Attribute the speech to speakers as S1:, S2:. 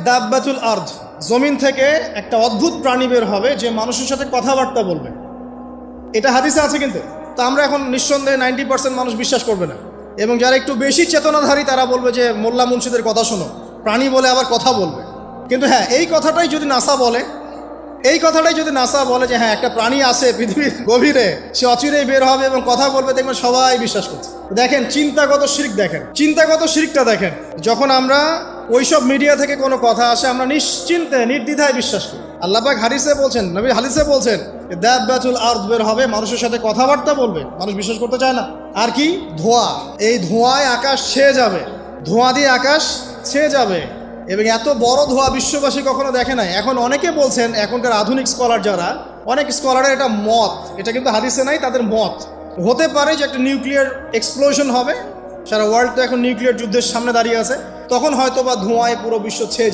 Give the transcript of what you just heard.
S1: দাব্বাতুল আরদ, জমিন থেকে একটা অদ্ভুত প্রাণী বের হবে যে মানুষের সাথে কথাবার্তা বলবে। এটা হাদিসে আছে কিন্তু। তা আমরা এখন নিঃসন্দেহে 90% মানুষ বিশ্বাস করবে না, এবং যারা একটু বেশি চেতনাধারী তারা বলবে যে মোল্লা মুন্সিদের কথা শোনো, প্রাণী বলে আবার কথা বলবে। কিন্তু হ্যাঁ, এই কথাটাই যদি নাসা বলে, যে হ্যাঁ একটা প্রাণী আছে পৃথিবীর গভীরে, সে অচিরেই বের হবে এবং কথা বলবে, দেখবেন সবাই বিশ্বাস করছে। দেখেন চিন্তাগত শিরক, চিন্তাগত শিরকটা দেখেন। যখন আমরা ওইসব মিডিয়া থেকে কোনো কথা আসে, আমরা নিশ্চিন্তে নির্দ্বিধায় বিশ্বাস করি। আল্লাহ পাক হাদিসে বলছেন, নবী হাদিসে বলছেন, দাব্বাতুল আরদ বের হবে, মানুষের সাথে কথাবার্তা বলবে। মানুষ বিশ্বাস করতে চায় না। আর কি? ধোঁয়া। এই ধোঁয়ায় আকাশ ছেয়ে যাবে, ধোঁয়া দিয়ে আকাশ ছেয়ে যাবে। এবং এত বড় ধোঁয়া বিশ্ববাসী কখনো দেখে নাই। এখন অনেকে বলছেন, এখনকার আধুনিক স্কলার যারা, অনেক স্কলারের এটা মত, এটা কিন্তু হাদিসে নাই, তাদের মত হতে পারে যে একটা নিউক্লিয়ার এক্সপ্লোশন হবে। সারা ওয়ার্ল্ড তো এখন নিউক্লিয়ার যুদ্ধের সামনে দাঁড়িয়ে আছে, তখন হয়তো বা ধোঁয়ায় পুরো বিশ্ব ছেয়ে